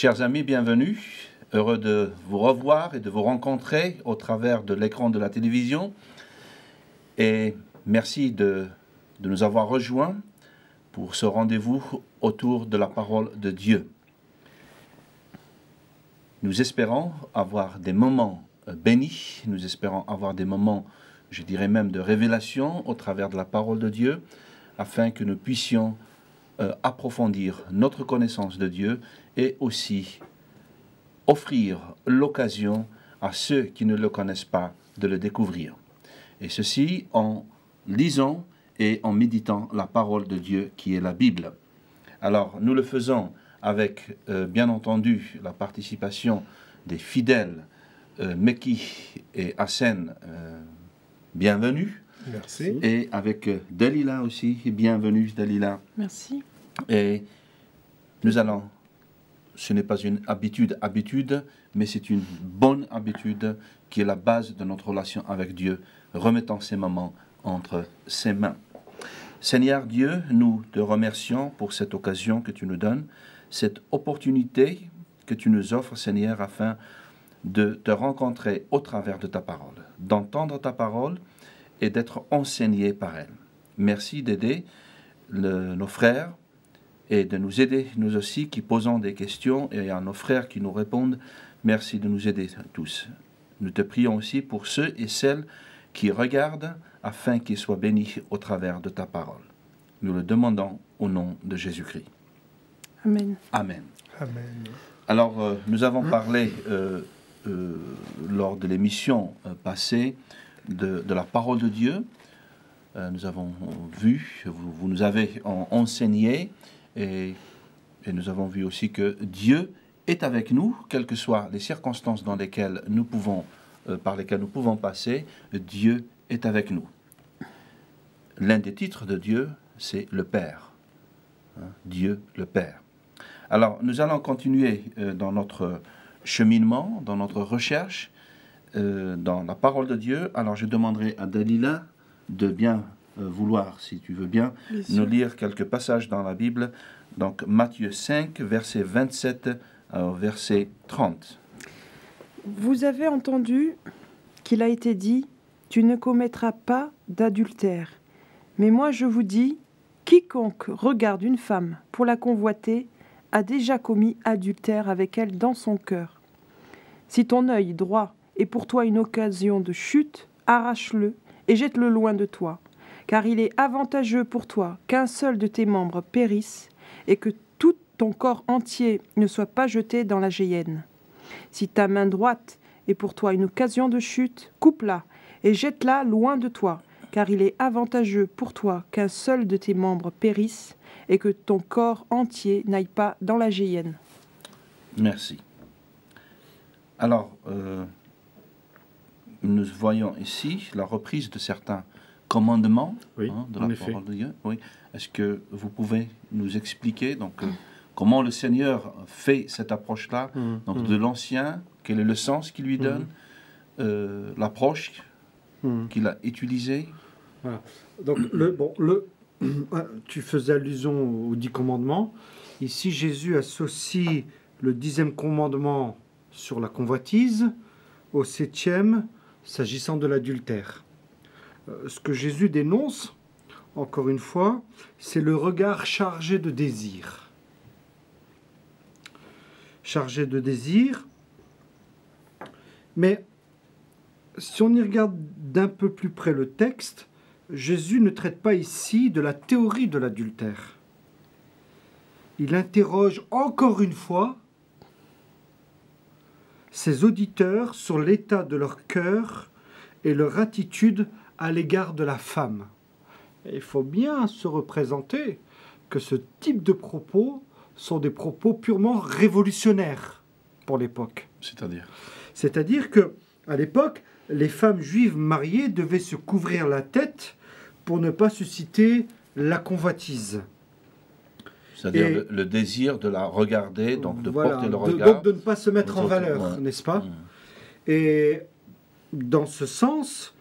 Chers amis, bienvenue. Heureux de vous revoir et de vous rencontrer au travers de l'écran de la télévision. Et merci de nous avoir rejoints pour ce rendez-vous autour de la parole de Dieu. Nous espérons avoir des moments bénis, nous espérons avoir des moments, je dirais même, de révélation au travers de la parole de Dieu, afin que nous puissions approfondir notre connaissance de Dieu et aussi offrir l'occasion à ceux qui ne le connaissent pas de le découvrir. Et ceci en lisant et en méditant la parole de Dieu qui est la Bible. Alors nous le faisons avec bien entendu la participation des fidèles Meki et Hassen, bienvenue. Merci. Et avec Dalila aussi, bienvenue Dalila. Merci. Et nous allons, ce n'est pas une habitude, mais c'est une bonne habitude qui est la base de notre relation avec Dieu, remettant ces moments entre ses mains. Seigneur Dieu, nous te remercions pour cette occasion que tu nous donnes, cette opportunité que tu nous offres, Seigneur, afin de te rencontrer au travers de ta parole, d'entendre ta parole et d'être enseigné par elle. Merci d'aider nos frères et de nous aider, nous aussi, qui posons des questions, et à nos frères qui nous répondent. Merci de nous aider tous. Nous te prions aussi pour ceux et celles qui regardent, afin qu'ils soient bénis au travers de ta parole. Nous le demandons au nom de Jésus-Christ. Amen. Amen. Amen. Alors, nous avons parlé lors de l'émission passée de la parole de Dieu. Nous avons vu, vous nous avez enseigné, et nous avons vu aussi que Dieu est avec nous, quelles que soient les circonstances dans lesquelles nous pouvons, par lesquelles nous pouvons passer, Dieu est avec nous. L'un des titres de Dieu, c'est le Père. Dieu le Père. Alors, nous allons continuer dans notre cheminement, dans notre recherche, dans la parole de Dieu. Alors, je demanderai à Dalila de bien vouloir, si tu veux bien nous lire quelques passages dans la Bible. Donc, Matthieu 5, verset 27 au verset 30. Vous avez entendu qu'il a été dit « Tu ne commettras pas d'adultère ». Mais moi je vous dis, quiconque regarde une femme pour la convoiter a déjà commis adultère avec elle dans son cœur. Si ton œil droit est pour toi une occasion de chute, arrache-le et jette-le loin de toi. Car il est avantageux pour toi qu'un seul de tes membres périsse et que tout ton corps entier ne soit pas jeté dans la géhenne. Si ta main droite est pour toi une occasion de chute, coupe-la et jette-la loin de toi, car il est avantageux pour toi qu'un seul de tes membres périsse et que ton corps entier n'aille pas dans la géhenne. Merci. Alors, nous voyons ici la reprise de certains commandements de la parole de Dieu. Oui. Est-ce que vous pouvez nous expliquer comment le Seigneur fait cette approche-là, de l'Ancien, quel est le sens qu'il lui donne, l'approche qu'il a utilisée? Voilà. Donc, tu faisais allusion aux 10 commandements. Ici, Jésus associe le 10e commandement sur la convoitise au 7e s'agissant de l'adultère. Ce que Jésus dénonce, encore une fois, c'est le regard chargé de désir. Chargé de désir. Mais si on y regarde d'un peu plus près le texte, Jésus ne traite pas ici de la théorie de l'adultère. Il interroge encore une fois ses auditeurs sur l'état de leur cœur et leur attitude à l'égard de la femme. Et il faut bien se représenter que ce type de propos sont des propos purement révolutionnaires pour l'époque. C'est-à-dire que à l'époque, les femmes juives mariées devaient se couvrir la tête pour ne pas susciter la convoitise. C'est-à-dire le désir de la regarder, donc de porter le regard. Donc de ne pas se mettre en valeur, n'est-ce pas? Et dans ce sens,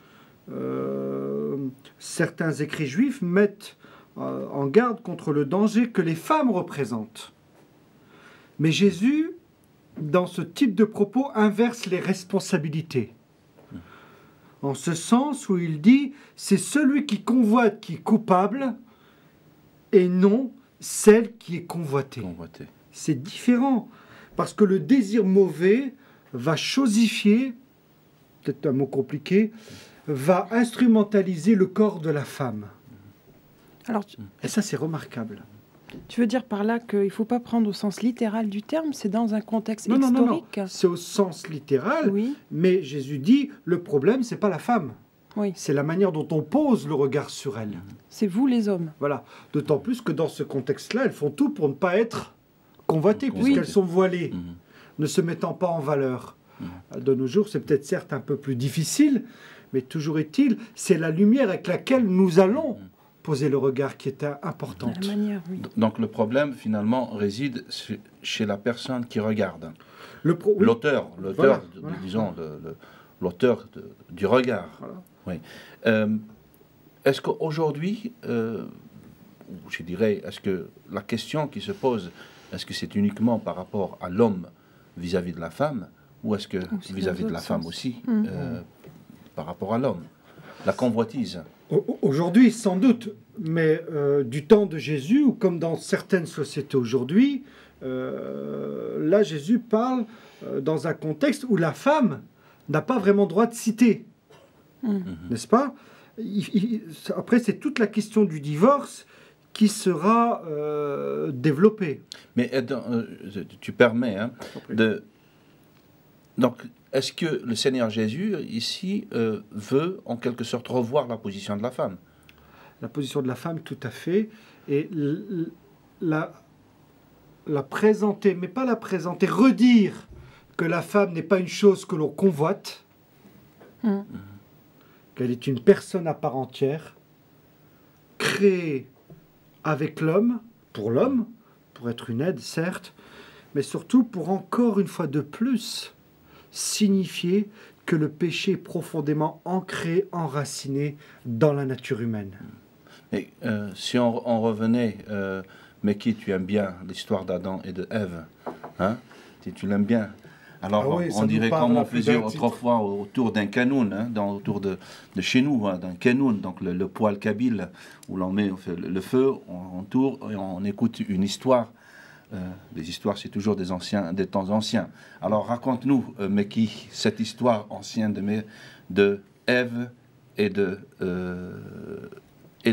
certains écrits juifs mettent en garde contre le danger que les femmes représentent. Mais Jésus dans ce type de propos, inverse les responsabilités. En ce sens où il dit, c'est celui qui convoite qui est coupable et non celle qui est convoitée. Convoité. C'est différent, parce que le désir mauvais va chosifier, peut-être un mot compliqué, va instrumentaliser le corps de la femme. Alors, Et ça, c'est remarquable. tu veux dire par là qu'il ne faut pas prendre au sens littéral du terme, c'est dans un contexte Non, non, non, non. historique. C'est au sens littéral, Oui, mais Jésus dit, le problème, c'est pas la femme. oui, C'est la manière dont on pose le regard sur elle. c'est vous les hommes. Voilà. D'autant plus que dans ce contexte-là, elles font tout pour ne pas être convoitées, Oui. puisqu'elles sont voilées, Mhm. ne se mettant pas en valeur. De nos jours, c'est peut-être certes un peu plus difficile, mais toujours est-il, c'est la lumière avec laquelle nous allons poser le regard qui est importante. De la manière, oui. Donc le problème finalement réside chez la personne qui regarde. Oui. L'auteur, Voilà. disons, l'auteur du regard. Voilà. Oui. Est-ce qu'aujourd'hui, je dirais, est-ce que la question qui se pose, est-ce que c'est uniquement par rapport à l'homme vis-à-vis de la femme, ou est-ce que Aussi vis-à-vis dans de la l'autre femme sens. aussi, par rapport à l'homme? La convoitise. Aujourd'hui, sans doute, mais du temps de Jésus, ou comme dans certaines sociétés aujourd'hui, là, Jésus parle dans un contexte où la femme n'a pas vraiment droit de citer, n'est-ce pas? Après, c'est toute la question du divorce qui sera développée. Mais tu permets de... Donc, est-ce que le Seigneur Jésus, ici, veut en quelque sorte revoir la position de la femme? La position de la femme, tout à fait, et la présenter, mais pas la présenter, redire que la femme n'est pas une chose que l'on convoite, qu'elle est une personne à part entière, créée avec l'homme, pour être une aide, certes, mais surtout pour encore une fois de plus signifier que le péché est profondément ancré, enraciné dans la nature humaine. Mais si on revenait, Meki, tu aimes bien l'histoire d'Adam et de Ève, hein? Tu l'aimes bien. Alors, Ah oui, on ça dirait nous parle comme on à plus faisait d'un titre. autrefois autour d'un canoun, hein, autour de chez nous, hein, d'un canoun, donc le poêle kabyle, où l'on met le feu, on tourne et on écoute une histoire. Les histoires, c'est toujours des temps anciens. Alors, raconte-nous, Meki, cette histoire ancienne de Ève et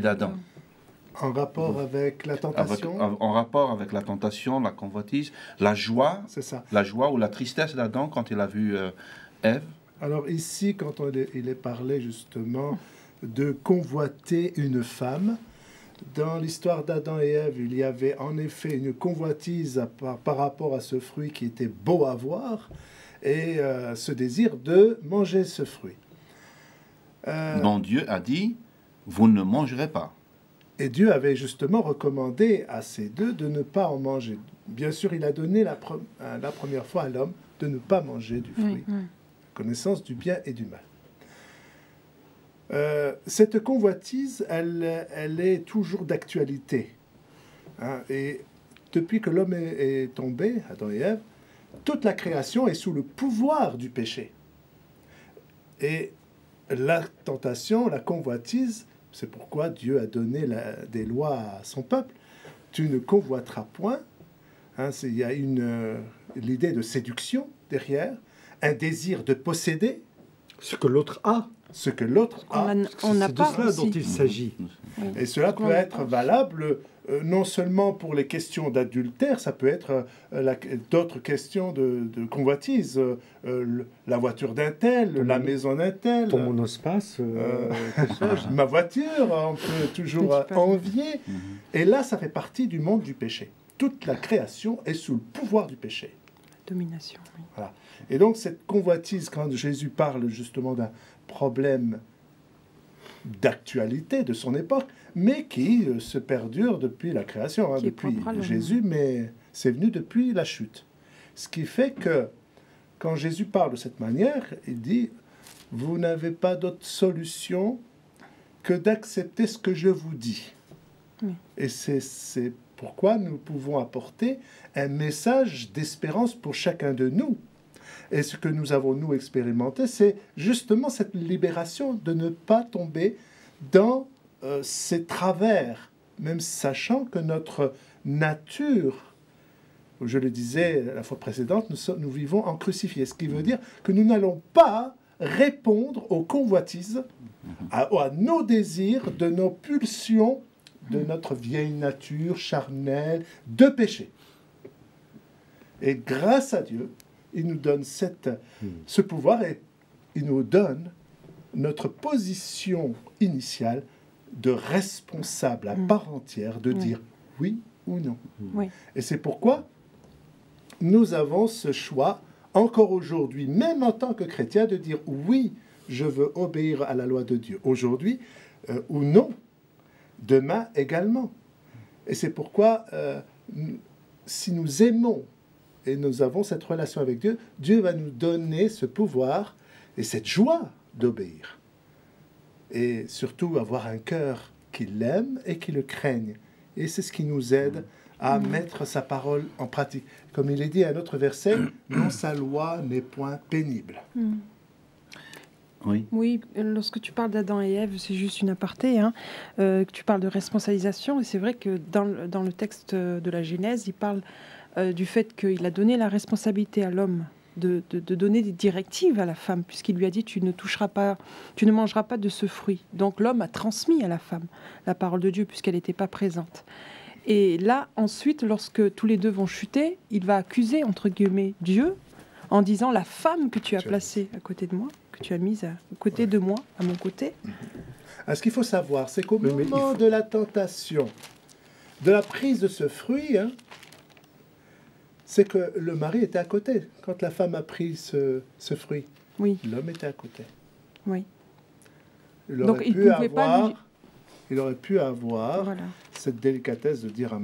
d'Adam. En rapport avec la tentation, En rapport avec la tentation, la convoitise, la joie c'est ça. ou la tristesse d'Adam quand il a vu Ève. Alors ici, quand il est parlé justement de convoiter une femme, dans l'histoire d'Adam et Ève, il y avait en effet une convoitise par rapport à ce fruit qui était beau à voir et ce désir de manger ce fruit. Dont Dieu a dit, vous ne mangerez pas. Et Dieu avait justement recommandé à ces deux de ne pas en manger. Bien sûr, il a donné la première fois à l'homme de ne pas manger du fruit. Connaissance du bien et du mal. Cette convoitise, elle est toujours d'actualité. Hein, et depuis que l'homme est tombé, Adam et Ève, toute la création est sous le pouvoir du péché. Et la tentation, la convoitise, c'est pourquoi Dieu a donné des lois à son peuple. Tu ne convoiteras point. Hein, il y a l'idée de séduction derrière, un désir de posséder Ce que l'autre a. ce que l'autre a. On n'a C'est de pas cela dont aussi. il s'agit. Et cela peut être valable non seulement pour les questions d'adultère, ça peut être d'autres questions de convoitise. La voiture d'un tel, la maison d'un tel. Ton monospace, que sais-je. Ma voiture, on peut toujours Tu peux. envier. Et là, ça fait partie du monde du péché. Toute la création est sous le pouvoir du péché. Domination, oui. Et donc, cette convoitise, quand Jésus parle justement d'un problème d'actualité de son époque, mais qui se perdure depuis la création, Qui est depuis propre à l'homme. Jésus, mais c'est venu depuis la chute. Ce qui fait que, quand Jésus parle de cette manière, il dit, vous n'avez pas d'autre solution que d'accepter ce que je vous dis. Oui. Et c'est pourquoi nous pouvons apporter un message d'espérance pour chacun de nous. Et ce que nous avons, nous, expérimenté, c'est justement cette libération de ne pas tomber dans ces travers, même sachant que notre nature, je le disais la fois précédente, nous vivons en crucifié, ce qui veut dire que nous n'allons pas répondre aux convoitises, à nos désirs, de nos pulsions, de notre vieille nature charnelle, de péché. Et grâce à Dieu, il nous donne ce pouvoir et il nous donne notre position initiale de responsable à part entière, de dire oui ou non. Oui. Et c'est pourquoi nous avons ce choix, encore aujourd'hui, même en tant que chrétien, de dire oui, je veux obéir à la loi de Dieu aujourd'hui, ou non, demain également. Et c'est pourquoi, si nous aimons et nous avons cette relation avec Dieu, Dieu va nous donner ce pouvoir et cette joie d'obéir. Et surtout avoir un cœur qui l'aime et qui le craigne. Et c'est ce qui nous aide à mettre sa parole en pratique. Comme il est dit à un autre verset, non, sa loi n'est point pénible. Oui. Oui, lorsque tu parles d'Adam et Ève, c'est juste une aparté, hein, que tu parles de responsabilisation, et c'est vrai que dans le texte de la Genèse, il parle du fait qu'il a donné la responsabilité à l'homme de donner des directives à la femme, puisqu'il lui a dit tu ne mangeras pas de ce fruit. Donc l'homme a transmis à la femme la parole de Dieu, puisqu'elle n'était pas présente. Et là, ensuite, lorsque tous les deux vont chuter, il va accuser, entre guillemets, Dieu, en disant la femme que tu as placée à côté de moi, que tu as mise à côté de moi, à mon côté. Ce qu'il faut savoir, c'est qu'au moment de la tentation, de la prise de ce fruit, hein, c'est que le mari était à côté. Quand la femme a pris ce fruit, Oui. L'homme était à côté. Oui. Donc il aurait pu avoir voilà. cette délicatesse de dire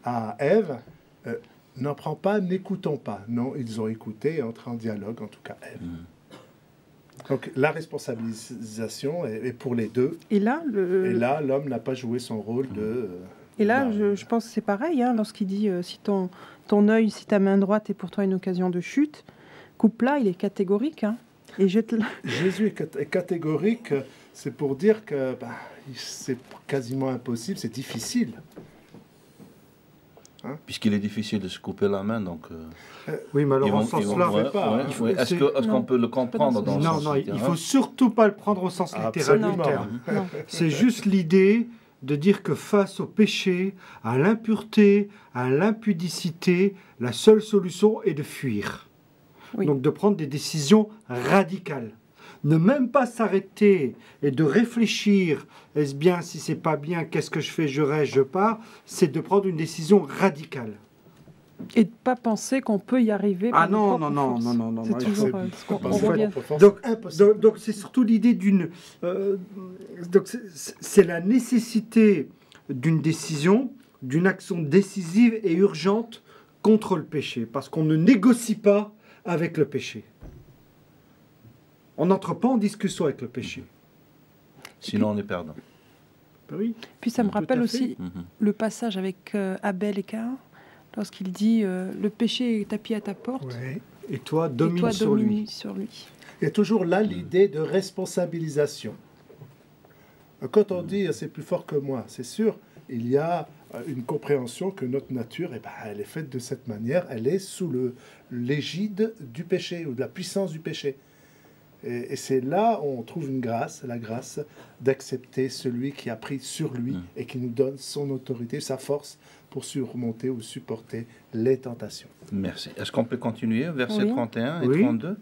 à Ève, n'en prends pas, n'écoutons pas. Non, ils ont écouté, entré en dialogue, en tout cas Ève. Donc la responsabilisation est pour les deux. Et là, l'homme n'a pas joué son rôle de... Et là, je pense que c'est pareil, hein, lorsqu'il dit si ton œil, si ta main droite est pour toi une occasion de chute, coupe-la, il est catégorique. Hein, et Jésus est catégorique, c'est pour dire que c'est quasiment impossible, c'est difficile. Hein? Puisqu'il est difficile de se couper la main, donc... oui, mais alors en ce sens-là... Est-ce qu'on peut le comprendre dans non, ce sens non, littéraire? il ne faut surtout pas le prendre au sens littéral du terme. C'est juste l'idée de dire que face au péché, à l'impureté, à l'impudicité, la seule solution est de fuir. Oui. Donc de prendre des décisions radicales. Ne même pas s'arrêter et de réfléchir, est-ce bien, si c'est pas bien, qu'est-ce que je fais, je reste, je pars, c'est de prendre une décision radicale. Et de ne pas penser qu'on peut y arriver. Ah non. C'est toujours donc c'est surtout l'idée d'une... donc c'est la nécessité d'une décision, d'une action décisive et urgente contre le péché. Parce qu'on ne négocie pas avec le péché. On n'entre pas en discussion avec le péché. Sinon on est perdant. Oui. Puis ça me rappelle aussi le passage avec Abel et Caïn. Lorsqu'il dit le péché est tapis à ta porte, ouais. Et toi domine sur lui. Il y a toujours là l'idée de responsabilisation. Quand on dit c'est plus fort que moi, c'est sûr, il y a une compréhension que notre nature, elle est faite de cette manière, elle est sous l'égide du péché ou de la puissance du péché. Et c'est là où on trouve une grâce, la grâce d'accepter celui qui a pris sur lui et qui nous donne son autorité, sa force pour surmonter ou supporter les tentations. Merci. Est-ce qu'on peut continuer, versets 31 et 32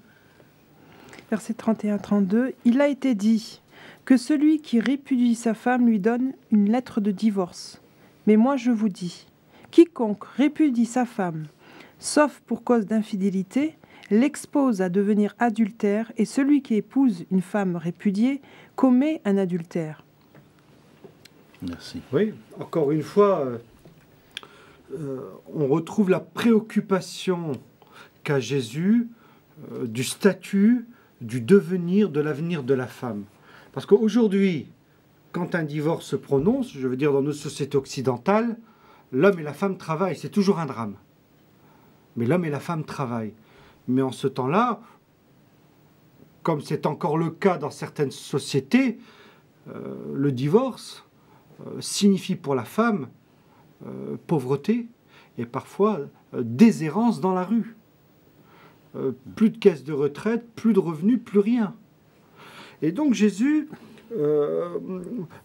Versets 31-32. Il a été dit que celui qui répudie sa femme lui donne une lettre de divorce. Mais moi je vous dis, quiconque répudie sa femme, sauf pour cause d'infidélité, l'expose à devenir adultère, et celui qui épouse une femme répudiée commet un adultère. Merci. Oui, encore une fois, on retrouve la préoccupation qu'a Jésus du statut, du devenir, de l'avenir de la femme. Parce qu'aujourd'hui, quand un divorce se prononce, je veux dire dans nos sociétés occidentales, l'homme et la femme travaillent, c'est toujours un drame. Mais l'homme et la femme travaillent. Mais en ce temps-là, comme c'est encore le cas dans certaines sociétés, le divorce signifie pour la femme pauvreté et parfois déshérence dans la rue. Plus de caisse de retraite, plus de revenus, plus rien. Et donc Jésus,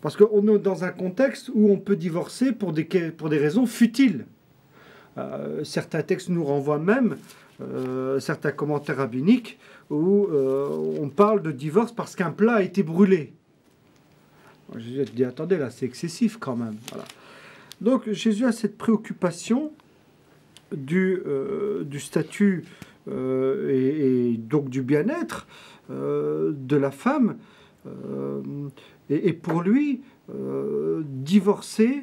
parce qu'on est dans un contexte où on peut divorcer pour des raisons futiles. Certains textes nous renvoient même, certains commentaires rabbiniques, où on parle de divorce parce qu'un plat a été brûlé. Jésus a dit, attendez, là, c'est excessif quand même. Voilà. Donc Jésus a cette préoccupation du statut et donc du bien-être de la femme. Et pour lui, divorcer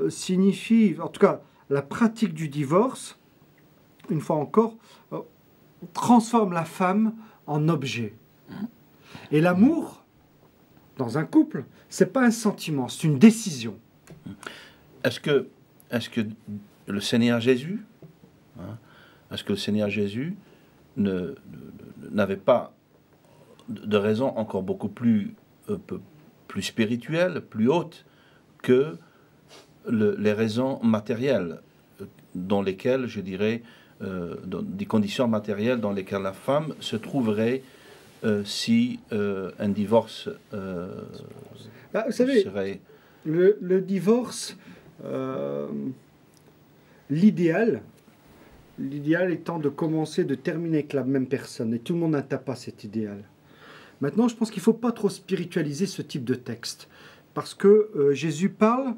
signifie, en tout cas, la pratique du divorce, une fois encore, transforme la femme en objet. Et l'amour, dans un couple, c'est pas un sentiment, c'est une décision. Est-ce que le Seigneur Jésus, est-ce que le Seigneur Jésus n'avait pas de raisons encore beaucoup plus spirituelles, plus hautes que les raisons matérielles dans lesquelles, je dirais, des conditions matérielles dans lesquelles la femme se trouverait si un divorce vous savez, serait... Le divorce, l'idéal étant de commencer, de terminer avec la même personne. Et tout le monde n'atteint pas cet idéal. Maintenant, je pense qu'il ne faut pas trop spiritualiser ce type de texte. Parce que Jésus parle,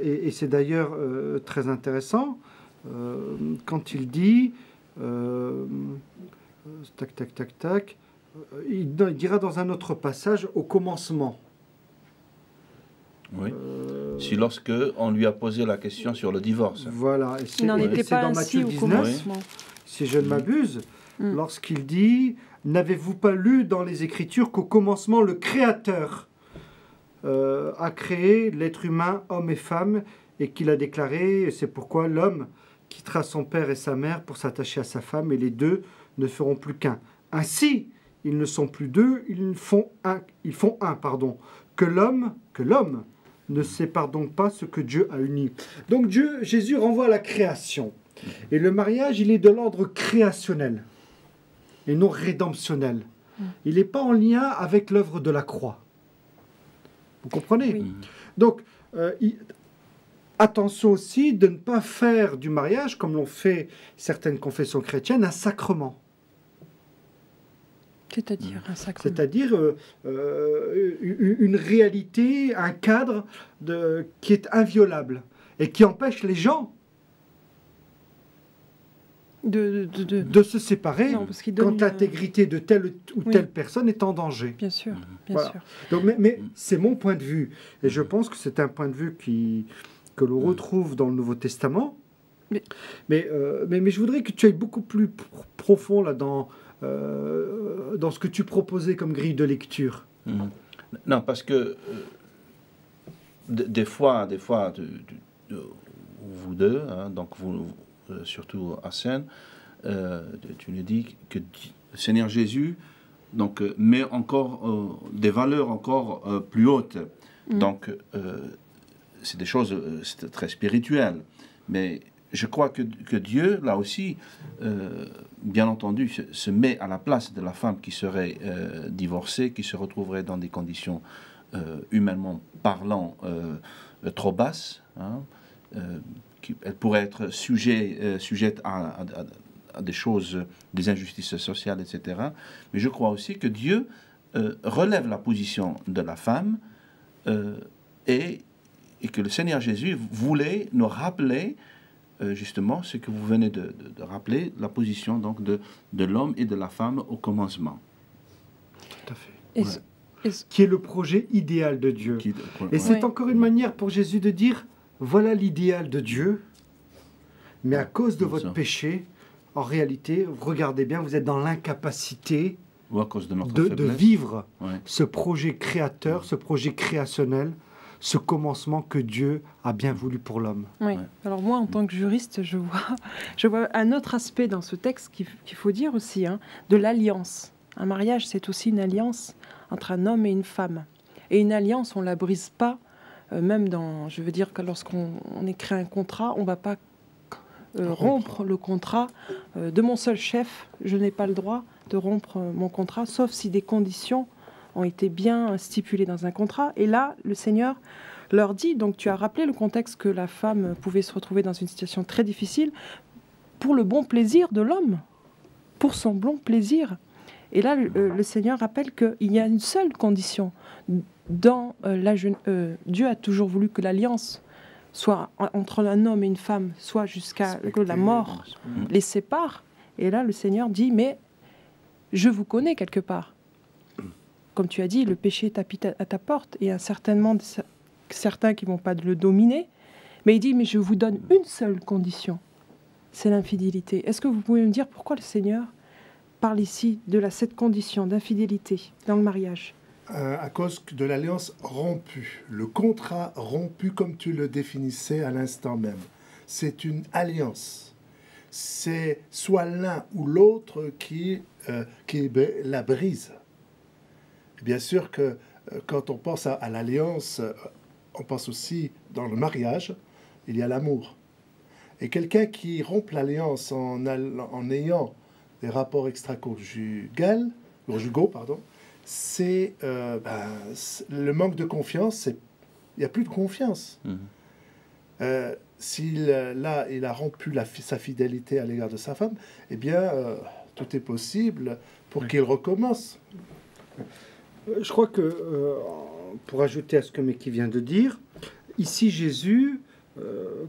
et c'est d'ailleurs très intéressant, quand il dit, il dira dans un autre passage, au commencement. Oui. Si lorsque on lui a posé la question sur le divorce. Voilà. Et il n'en était pas dans ainsi Matthieu au 19, commencement. si je ne m'abuse, lorsqu'il dit « N'avez-vous pas lu dans les Écritures qu'au commencement, le Créateur a créé l'être humain, homme et femme, et qu'il a déclaré, c'est pourquoi l'homme quittera son père et sa mère pour s'attacher à sa femme, et les deux ne feront plus qu'un. Ainsi, ils ne sont plus deux, ils font un, que l'homme ne sépare donc pas ce que Dieu a uni. » Donc Jésus renvoie à la création. Et le mariage, il est de l'ordre créationnel et non rédemptionnel. Il n'est pas en lien avec l'œuvre de la croix. Vous comprenez? Oui. Donc, attention aussi de ne pas faire du mariage, comme l'ont fait certaines confessions chrétiennes, un sacrement. C'est-à-dire un sacrement. C'est-à-dire une réalité, un cadre qui est inviolable et qui empêche les gens de se séparer quand l'intégrité de telle ou telle personne est en danger. Bien sûr, bien voilà. sûr. Donc, mais c'est mon point de vue. Et je pense que c'est un point de vue que l'on retrouve dans le Nouveau Testament. Mais je voudrais que tu ailles beaucoup plus profond là dans ce que tu proposais comme grille de lecture. Non, parce que des fois vous deux, donc vous, surtout à Seine, tu nous dis que le Seigneur Jésus donc, met encore des valeurs encore plus hautes. Donc, c'est des choses très spirituelles. Mais je crois que Dieu, là aussi, bien entendu, se met à la place de la femme qui serait divorcée, qui se retrouverait dans des conditions, humainement parlant, trop basses. Elle pourrait être sujette à des choses, des injustices sociales, etc. Mais je crois aussi que Dieu relève la position de la femme et que le Seigneur Jésus voulait nous rappeler justement ce que vous venez de rappeler, la position donc de l'homme et de la femme au commencement. Tout à fait. Qui est le projet idéal de Dieu. Et c'est encore une manière pour Jésus de dire, voilà l'idéal de Dieu, mais à cause de votre péché, en réalité, regardez bien, vous êtes dans l'incapacité Ou à cause de notre de faiblesse. vivre Ouais. ce projet créateur, ce projet créationnel, ce commencement que Dieu a bien voulu pour l'homme. Oui. Ouais. Alors moi, en tant que juriste, je vois un autre aspect dans ce texte qu'il faut dire aussi, hein, de l'alliance. Un mariage, c'est aussi une alliance entre un homme et une femme. Et une alliance, on ne la brise pas, même dans... Je veux dire que lorsqu'on écrit un contrat, on ne va pas rompre le contrat. De mon seul chef, je n'ai pas le droit de rompre mon contrat, sauf si des conditions ont été bien stipulées dans un contrat. Et là, le Seigneur leur dit, donc tu as rappelé le contexte que la femme pouvait se retrouver dans une situation très difficile pour le bon plaisir de l'homme, pour son bon plaisir. Et là, le Seigneur rappelle qu'il y a une seule condition. Dieu a toujours voulu que l'alliance soit entre un homme et une femme, soit jusqu'à que la mort les sépare. Et là, le Seigneur dit, mais je vous connais quelque part. Comme tu as dit, le péché tapit à ta porte, et il y a certainement certains qui ne vont pas le dominer, mais il dit, mais je vous donne une seule condition, c'est l'infidélité. Est-ce que vous pouvez me dire pourquoi le Seigneur parle ici de cette condition d'infidélité dans le mariage? À cause de l'alliance rompue, le contrat rompu comme tu le définissais à l'instant même. C'est une alliance. C'est soit l'un ou l'autre qui la brise. Bien sûr que quand on pense à l'alliance, on pense aussi dans le mariage, il y a l'amour. Et quelqu'un qui rompt l'alliance en ayant des rapports extra-conjugaux, c'est le manque de confiance. Il n'y a plus de confiance. S'il il a rompu sa fidélité à l'égard de sa femme, eh bien, tout est possible pour qu'il recommence. Je crois que, pour ajouter à ce que Meki vient de dire, ici Jésus,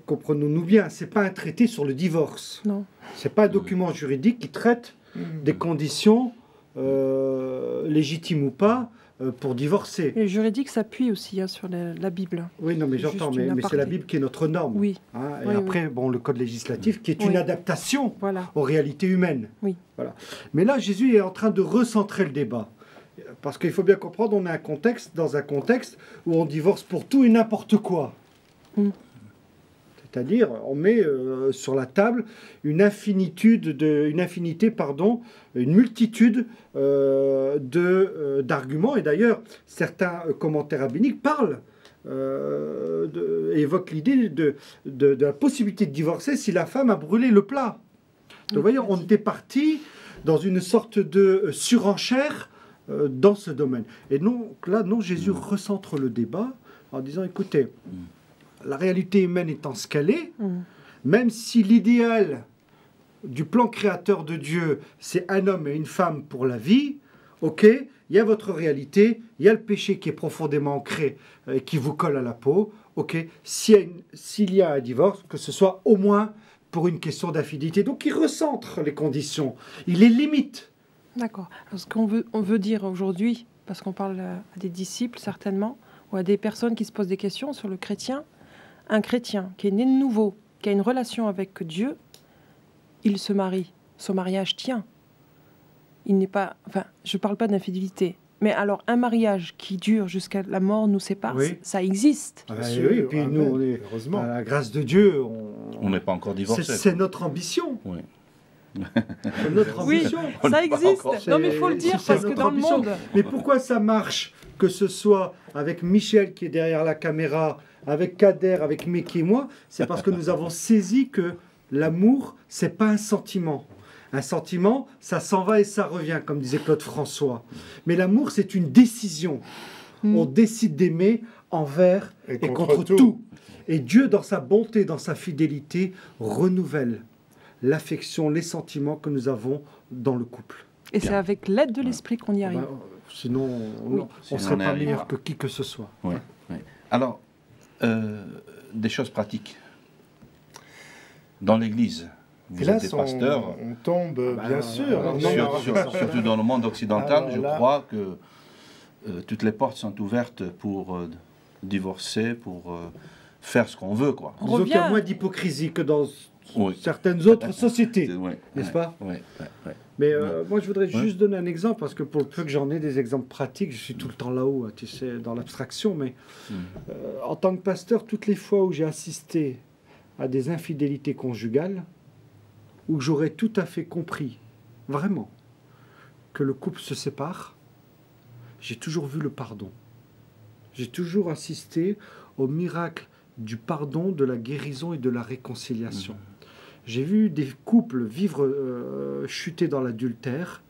comprenons-nous bien, c'est pas un traité sur le divorce. Non. C'est pas un document juridique qui traite des conditions légitimes ou pas pour divorcer. Et le juridique s'appuie aussi sur la Bible. Oui, non, mais j'entends, mais c'est la Bible qui est notre norme. Oui. Hein, et Oui, après, bon, le code législatif qui est une adaptation Voilà. aux réalités humaines. Oui. Voilà. Mais là, Jésus est en train de recentrer le débat. Parce qu'il faut bien comprendre, on a dans un contexte où on divorce pour tout et n'importe quoi. C'est-à-dire, on met sur la table une multitude d'arguments. Et d'ailleurs, certains commentaires rabbiniques parlent, évoquent l'idée de la possibilité de divorcer si la femme a brûlé le plat. Donc, vous voyez, on était parti dans une sorte de surenchère dans ce domaine. Et non, là, Jésus recentre le débat en disant, écoutez, la réalité humaine étant ce qu'elle est, même si l'idéal du plan créateur de Dieu, c'est un homme et une femme pour la vie, ok, il y a votre réalité, il y a le péché qui est profondément ancré et qui vous colle à la peau, ok, s'il y a un divorce, que ce soit au moins pour une question d'infidélité. Donc il recentre les conditions, il les limite. D'accord. Ce qu'on veut dire aujourd'hui, parce qu'on parle à des disciples certainement, ou à des personnes qui se posent des questions sur le chrétien, un chrétien qui est né de nouveau, qui a une relation avec Dieu, il se marie. Son mariage tient. Il n'est pas... Enfin, je ne parle pas d'infidélité. Mais alors, un mariage qui dure jusqu'à la mort nous sépare, ça existe. Oui, et puis nous, on est, heureusement, à la grâce de Dieu, on n'est pas encore divorcé. C'est notre ambition. Oui. Notre ambition. Oui, ça existe. Non, mais il faut le dire, parce que dans le monde... Mais pourquoi ça marche, que ce soit avec Michel qui est derrière la caméra, avec Kader, avec Meki et moi, c'est parce que nous avons saisi que l'amour, c'est pas un sentiment. Un sentiment, ça s'en va et ça revient, comme disait Claude François. Mais l'amour, c'est une décision. On décide d'aimer envers et contre tout. Et Dieu, dans sa bonté, dans sa fidélité, renouvelle l'affection, les sentiments que nous avons dans le couple. Et c'est avec l'aide de l'esprit qu'on y arrive. Sinon, on ne serait pas meilleur que qui que ce soit. Oui. Alors, des choses pratiques. Dans l'Église, vous êtes des pasteurs. On tombe, bien sûr. Surtout dans le monde occidental, je crois que toutes les portes sont ouvertes pour divorcer, pour faire ce qu'on veut, quoi. Disons qu'il y a moins d'hypocrisie que dans certaines autres sociétés, n'est-ce pas ? Oui. Mais moi, je voudrais juste donner un exemple, parce que pour le peu que j'en ai des exemples pratiques, je suis tout le temps là-haut, tu sais, dans l'abstraction, mais en tant que pasteur, toutes les fois où j'ai assisté à des infidélités conjugales, où j'aurais tout à fait compris, vraiment, que le couple se sépare, j'ai toujours vu le pardon. J'ai toujours assisté au miracle du pardon, de la guérison et de la réconciliation. J'ai vu des couples vivre, chuter dans l'adultère,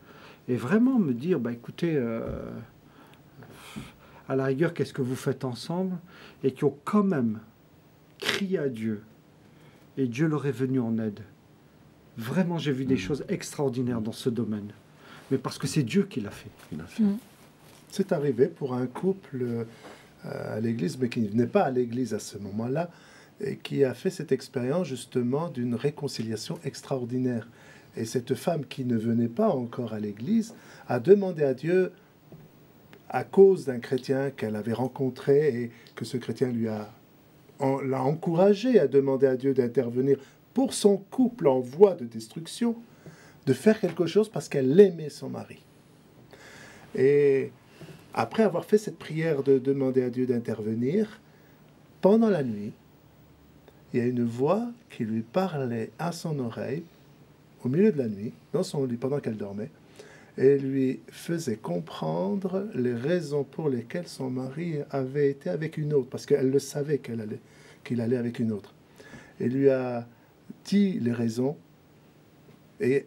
et vraiment me dire, bah écoutez, à la rigueur, qu'est-ce que vous faites ensemble? Et qui ont quand même crié à Dieu, et Dieu leur est venu en aide. Vraiment, j'ai vu des choses extraordinaires dans ce domaine. Mais parce que c'est Dieu qui l'a fait. C'est arrivé pour un couple à l'église, mais qui ne venait pas à l'église à ce moment-là, et qui a fait cette expérience justement d'une réconciliation extraordinaire. Et cette femme qui ne venait pas encore à l'église a demandé à Dieu, à cause d'un chrétien qu'elle avait rencontré, et que ce chrétien l'a encouragé à demander à Dieu d'intervenir pour son couple en voie de destruction, de faire quelque chose parce qu'elle aimait son mari. Et après avoir fait cette prière de demander à Dieu d'intervenir, pendant la nuit, il y a une voix qui lui parlait à son oreille, au milieu de la nuit, dans son lit, pendant qu'elle dormait, et lui faisait comprendre les raisons pour lesquelles son mari avait été avec une autre, parce qu'elle le savait qu'il allait avec une autre. Et lui a dit les raisons, et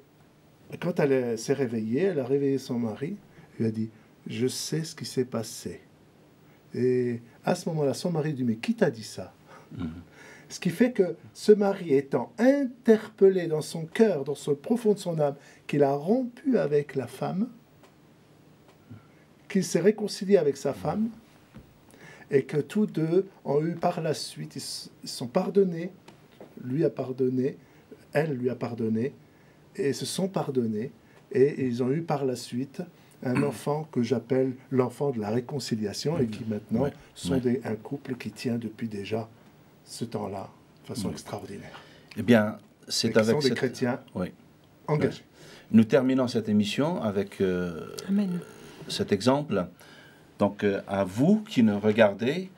quand elle s'est réveillée, elle a réveillé son mari, lui a dit « Je sais ce qui s'est passé ». Et à ce moment-là, son mari dit « Mais qui t'a dit ça ?» Ce qui fait que ce mari étant interpellé dans son cœur, dans le profond de son âme, qu'il a rompu avec la femme, qu'il s'est réconcilié avec sa femme, et que tous deux ont eu par la suite, ils se sont pardonnés, lui a pardonné, elle lui a pardonné, et se sont pardonnés, et ils ont eu par la suite un enfant que j'appelle l'enfant de la réconciliation, et qui maintenant sont un couple qui tient depuis déjà ce temps-là, de façon extraordinaire. Eh bien, c'est avec des chrétiens engagés. Nous terminons cette émission avec cet exemple. Donc, à vous qui nous regardez,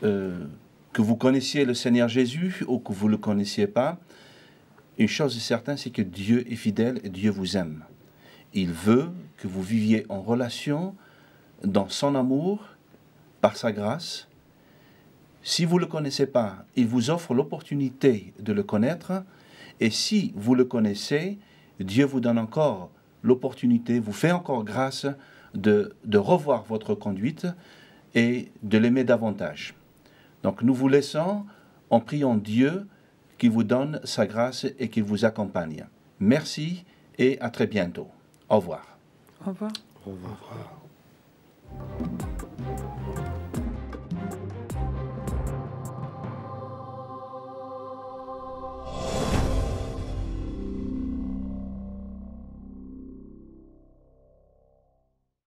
que vous connaissiez le Seigneur Jésus ou que vous ne le connaissiez pas, une chose est certaine, c'est que Dieu est fidèle et Dieu vous aime. Il veut que vous viviez en relation dans son amour, par sa grâce. Si vous ne le connaissez pas, il vous offre l'opportunité de le connaître. Et si vous le connaissez, Dieu vous donne encore l'opportunité, vous fait encore grâce de revoir votre conduite et de l'aimer davantage. Donc nous vous laissons en priant Dieu qui vous donne sa grâce et qui vous accompagne. Merci et à très bientôt. Au revoir. Au revoir. Au revoir.